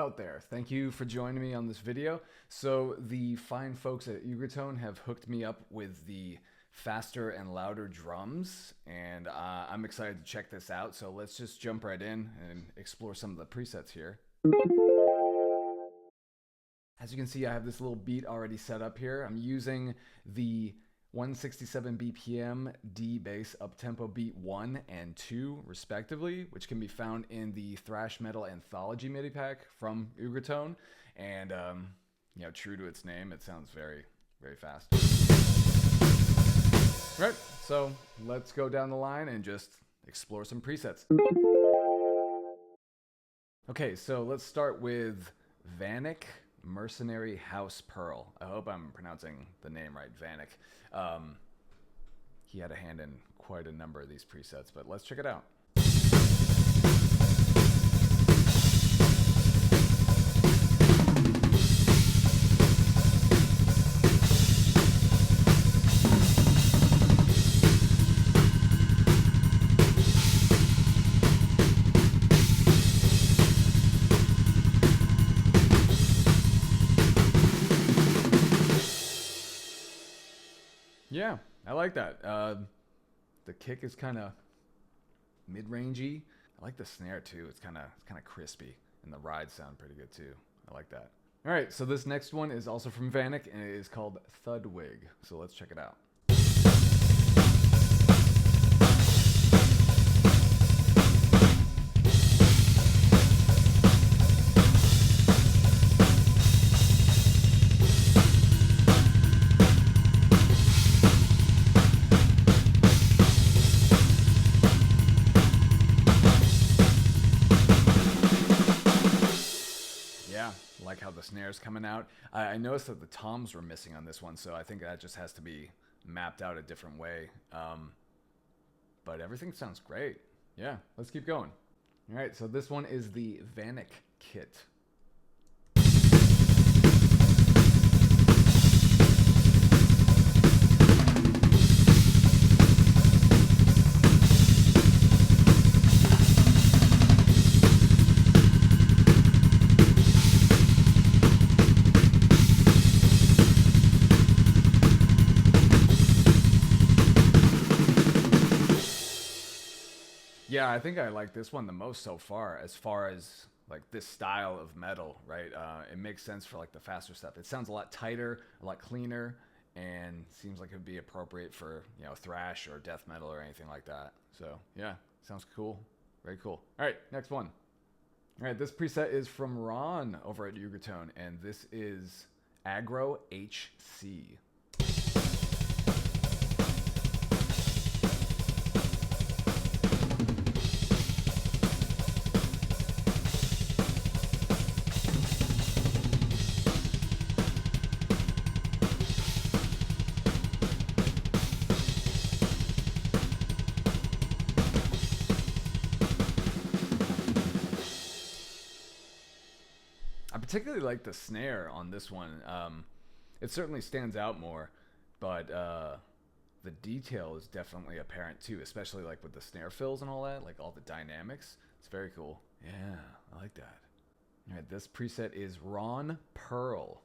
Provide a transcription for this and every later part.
out there. Thank you for joining me on this video. So the fine folks at Ugritone have hooked me up with the faster and louder drums, and I'm excited to check this out. So let's just jump right in and explore some of the presets here. As you can see, I have this little beat already set up here. I'm using the 167 BPM D bass uptempo beat 1 and 2 respectively, which can be found in the thrash metal anthology MIDI pack from Ugritone. And you know, true to its name, it sounds very, very fast. All right, so let's go down the line and just explore some presets. Okay, so let's start with Vanek Mercenary House Pearl. I hope I'm pronouncing the name right, Vanek. He had a hand in quite a number of these presets, but let's check it out. Yeah, I like that. The kick is kind of mid-rangey. I like the snare too. It's kind of crispy, and the rides sound pretty good too. I like that. All right, so this next one is also from Vanek, and it is called Thudwig. So let's check it out. Like how the snare's coming out. I noticed that the toms were missing on this one, so I think that just has to be mapped out a different way. But everything sounds great. Yeah, let's keep going. All right, so this one is the Vanek kit. Yeah, I think I like this one the most so far as like this style of metal, right? It makes sense for like the faster stuff. It sounds a lot tighter, a lot cleaner, and seems like it would be appropriate for, you know, thrash or death metal or anything like that. So yeah, sounds cool. Very cool. All right, next one. All right, this preset is from Ron over at Ugritone, and this is Aggro HC. I particularly like the snare on this one. It certainly stands out more, but the detail is definitely apparent too, especially like with the snare fills and all that, like all the dynamics. It's very cool. Yeah, I like that. All right, this preset is Ron Pearl.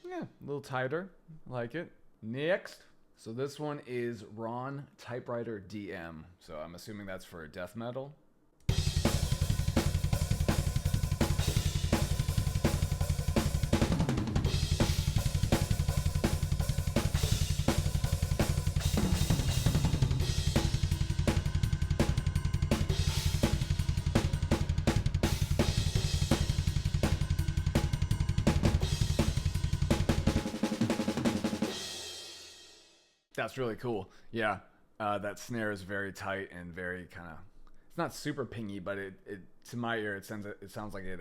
A little tighter, like it. Next, so this one is Ron Typewriter DM. So I'm assuming that's for death metal. That's really cool. Yeah, that snare is very tight and very kind of, it's not super pingy, but it to my ear, it sounds like it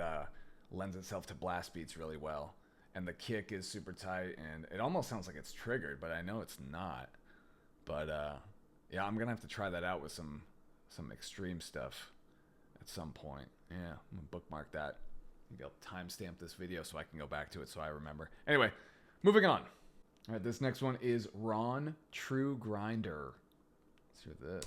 lends itself to blast beats really well. and the kick is super tight, and it almost sounds like it's triggered, but I know it's not. But yeah, I'm gonna have to try that out with some extreme stuff at some point. Yeah, I'm gonna bookmark that. Maybe I'll timestamp this video so I can go back to it so I remember. Anyway, moving on. All right, this next one is Ron True Grinder. Let's hear this.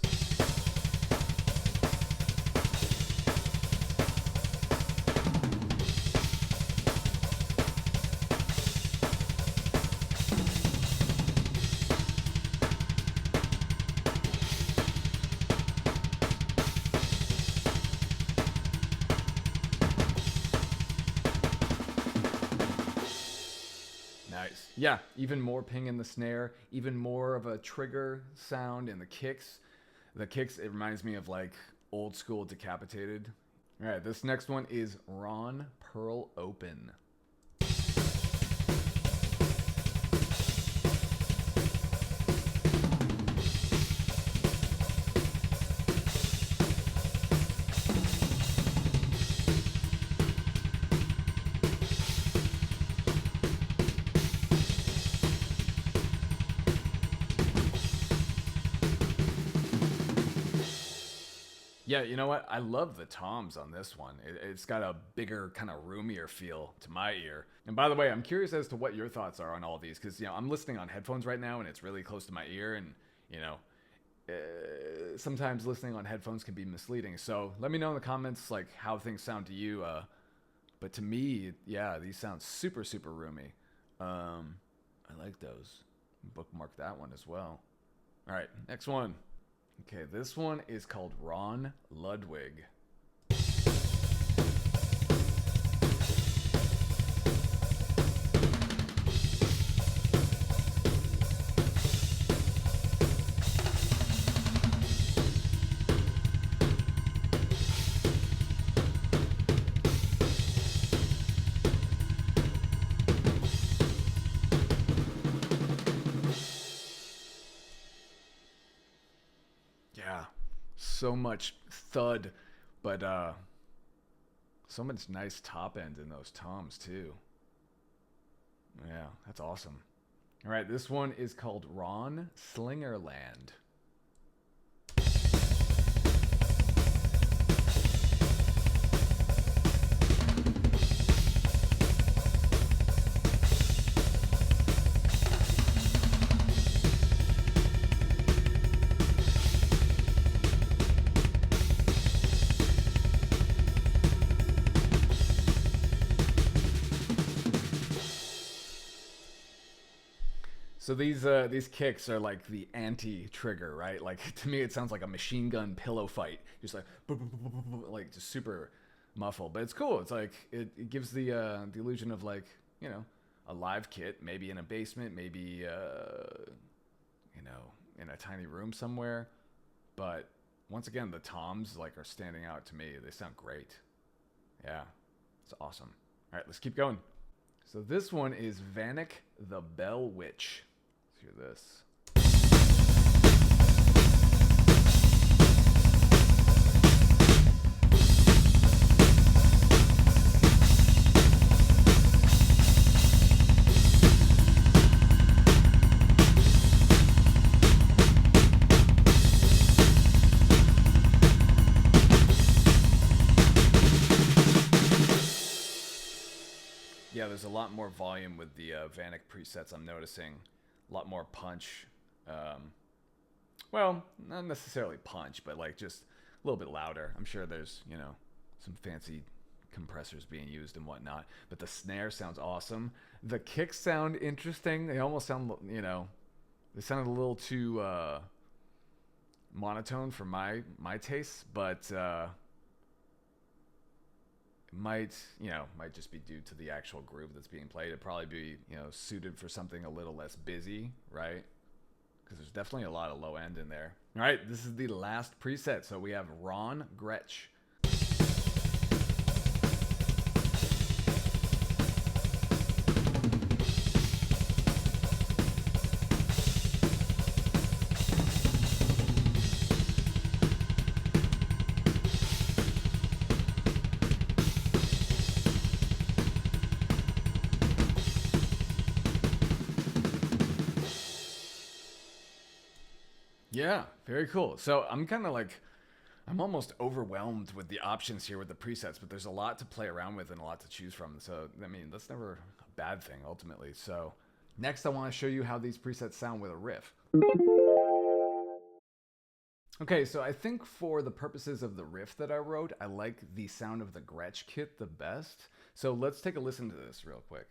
Nice. Yeah, even more ping in the snare, even more of a trigger sound in the kicks. The kicks, it reminds me of like old school Decapitated. All right, this next one is Ron Pearl Open. Yeah, you know what? I love the toms on this one. It's got a bigger, kind of roomier feel to my ear. And by the way, I'm curious as to what your thoughts are on all these, because, you know, I'm listening on headphones right now, and it's really close to my ear, and, you know, sometimes listening on headphones can be misleading. So let me know in the comments, like, how things sound to you. But to me, yeah, these sound super, super roomy. I like those. Bookmark that one as well. All right, next one. Okay, this one is called Ron Ludwig. Yeah, so much thud, but so much nice top end in those toms too. Yeah, that's awesome. All right, this one is called Ron Slingerland. So these kicks are like the anti-trigger, right? Like, to me, it sounds like a machine gun pillow fight, just like just super muffled. But it's cool. It's like it gives the illusion of, like, you know, a live kit, maybe in a basement, maybe you know, in a tiny room somewhere. But once again, the toms like are standing out to me. They sound great. Yeah, it's awesome. All right, let's keep going. So this one is Vanek the Bell Witch. Let's hear this. Yeah, there's a lot more volume with the Vanek presets, I'm noticing. A lot more punch. Well, not necessarily punch, but like just a little bit louder. I'm sure there's, you know, some fancy compressors being used and whatnot. But the snare sounds awesome. The kicks sound interesting. They almost sound, you know, they sound a little too monotone for my tastes, but might just be due to the actual groove that's being played. It'd probably be, you know, suited for something a little less busy, right? Because there's definitely a lot of low end in there. All right, this is the last preset. So we have Ron Gretsch. Yeah, very cool. So I'm kind of like, I'm almost overwhelmed with the options here with the presets, but there's a lot to play around with and a lot to choose from. So, I mean, that's never a bad thing ultimately. So next I want to show you how these presets sound with a riff. Okay, so I think for the purposes of the riff that I wrote, I like the sound of the Gretsch kit the best. So let's take a listen to this real quick.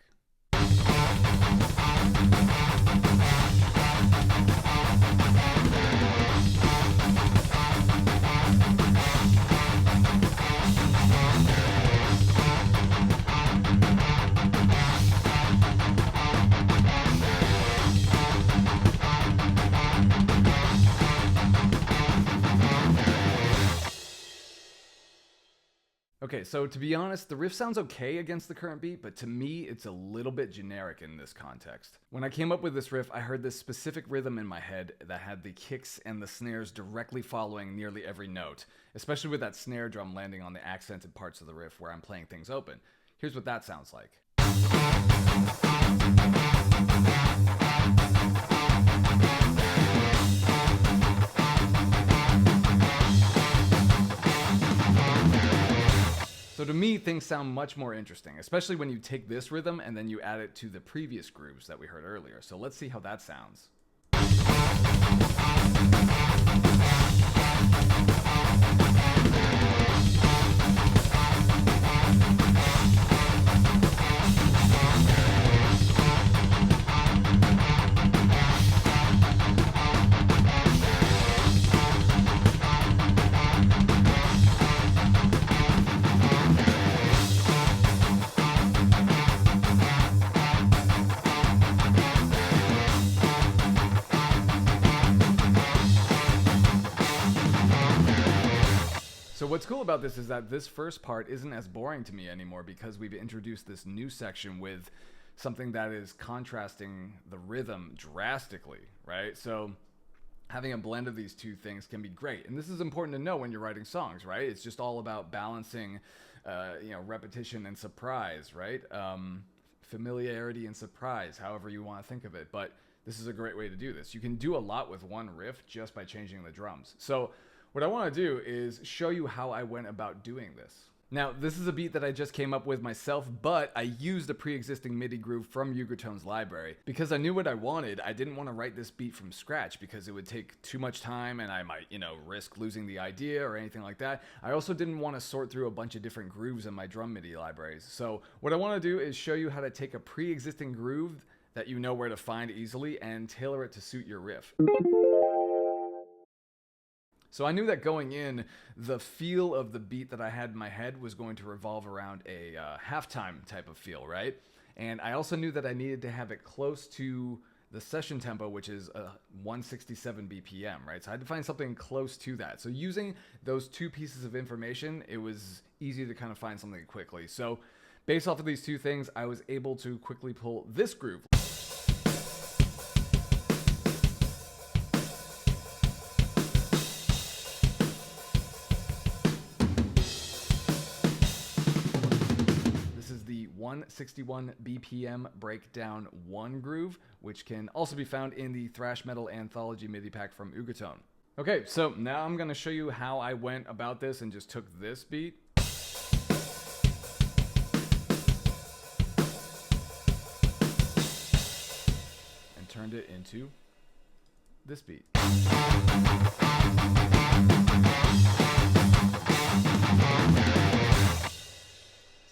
Okay, so to be honest, the riff sounds okay against the current beat, but to me, it's a little bit generic in this context. When I came up with this riff, I heard this specific rhythm in my head that had the kicks and the snares directly following nearly every note, especially with that snare drum landing on the accented parts of the riff where I'm playing things open. Here's what that sounds like. So to me, things sound much more interesting, especially when you take this rhythm and then you add it to the previous grooves that we heard earlier. So let's see how that sounds. So what's cool about this is that this first part isn't as boring to me anymore because we've introduced this new section with something that is contrasting the rhythm drastically, right? So having a blend of these two things can be great. And this is important to know when you're writing songs, right? It's just all about balancing, repetition and surprise, right? Familiarity and surprise, however you want to think of it. But this is a great way to do this. You can do a lot with one riff just by changing the drums. So what I want to do is show you how I went about doing this. Now, this is a beat that I just came up with myself, but I used a pre-existing MIDI groove from Ugritone's library. Because I knew what I wanted, I didn't want to write this beat from scratch because it would take too much time and I might, risk losing the idea or anything like that. I also didn't want to sort through a bunch of different grooves in my drum MIDI libraries. So what I want to do is show you how to take a pre-existing groove that you know where to find easily and tailor it to suit your riff. So I knew that going in, the feel of the beat that I had in my head was going to revolve around a halftime type of feel, right? And I also knew that I needed to have it close to the session tempo, which is 167 BPM, right? So I had to find something close to that. So using those two pieces of information, it was easy to kind of find something quickly. So based off of these two things, I was able to quickly pull this groove. This is the 161 BPM breakdown 1 groove, which can also be found in the Thrash Metal Anthology MIDI pack from Ugritone. Okay, so now I'm going to show you how I went about this and just took this beat and turned it into this beat.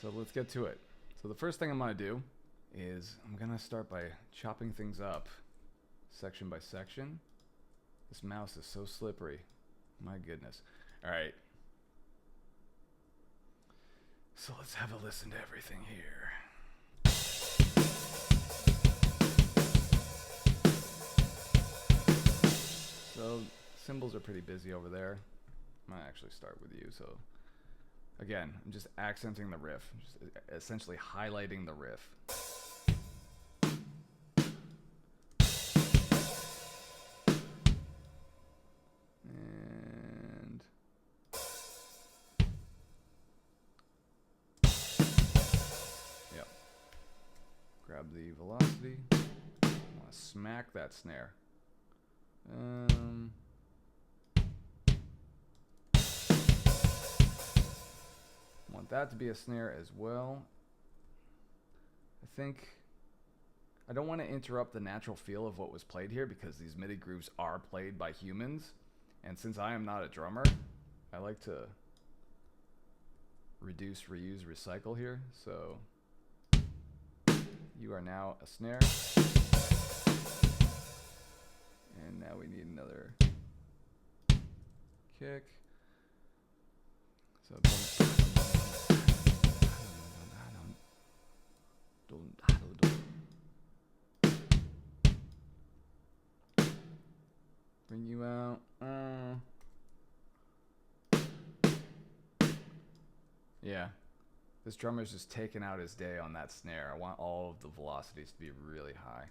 So let's get to it. So the first thing I'm going to do is I'm going to start by chopping things up section by section. This mouse is so slippery. My goodness. All right. So let's have a listen to everything here. So cymbals are pretty busy over there. I'm gonna actually start with you. So again, I'm just accenting the riff, just essentially highlighting the riff. And yep. Grab the velocity. I want to smack that snare. Want that to be a snare as well. I think I don't want to interrupt the natural feel of what was played here because these MIDI grooves are played by humans. And since I am not a drummer, I like to reduce, reuse, recycle here. So you are now a snare. And now we need another kick. So bring you out. Yeah. This drummer's just taking out his day on that snare. I want all of the velocities to be really high.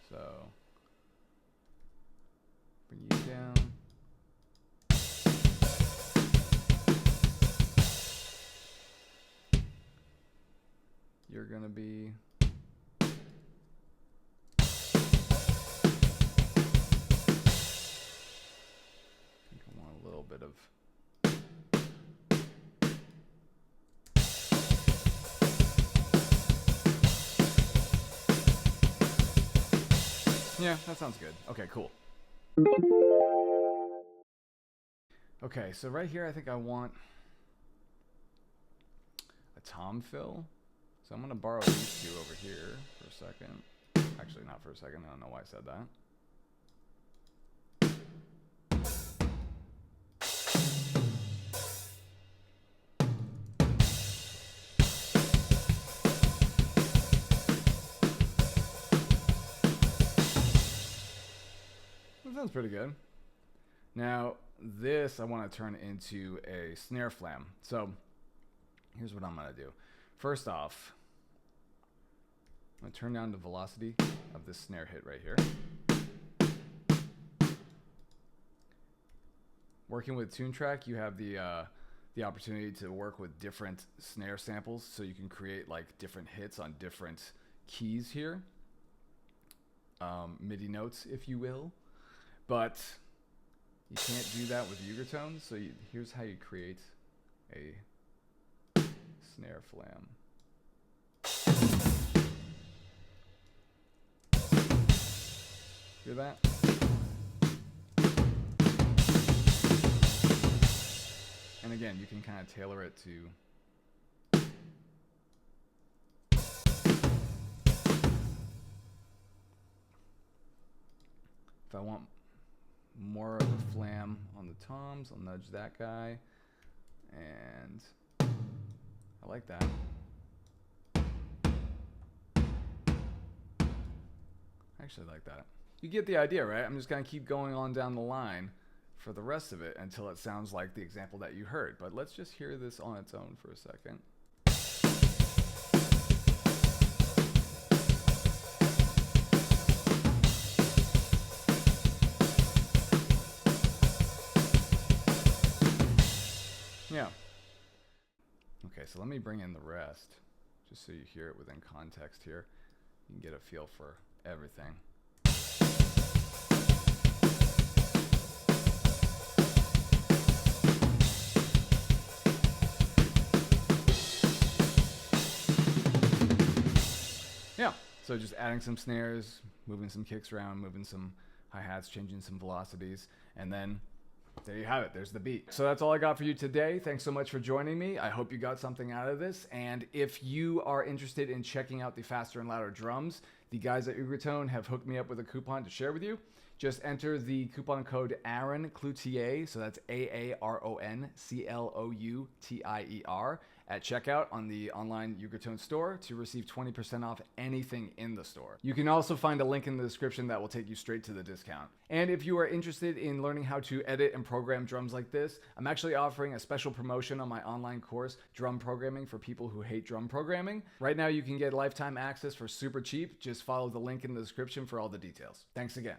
So, bring you down. You're gonna be a little bit of yeah, that sounds good. Okay, cool. Okay, so right here I think I want a tom fill. So I'm gonna borrow these two over here for a second. Actually, not for a second. I don't know why I said that. That sounds pretty good. Now, this I want to turn into a snare flam. So here's what I'm going to do. First off, I'm going to turn down the velocity of this snare hit right here. Working with TuneTrack, you have the opportunity to work with different snare samples, so you can create like different hits on different keys here. MIDI notes, if you will. But you can't do that with Ugritone, so here's how you create a snare flam. Hear that? And again, you can kind of tailor it to if I want more of a flam on the toms, I'll nudge that guy, and I like that. I actually like that. You get the idea, right? I'm just gonna keep going on down the line for the rest of it until it sounds like the example that you heard. But let's just hear this on its own for a second. Yeah. Okay, so let me bring in the rest, just so you hear it within context here. You can get a feel for everything. Yeah, so just adding some snares, moving some kicks around, moving some hi-hats, changing some velocities, and then there you have it. There's the beat. So that's all I got for you today. Thanks so much for joining me. I hope you got something out of this. And if you are interested in checking out the faster and louder drums, the guys at Ugritone have hooked me up with a coupon to share with you. Just enter the coupon code Aaron Cloutier, so that's AARON CLOUTIER at checkout on the online Ugritone store to receive 20% off anything in the store. You can also find a link in the description that will take you straight to the discount. And if you are interested in learning how to edit and program drums like this, I'm actually offering a special promotion on my online course, Drum Programming for People Who Hate Drum Programming. Right now you can get lifetime access for super cheap. Just follow the link in the description for all the details. Thanks again.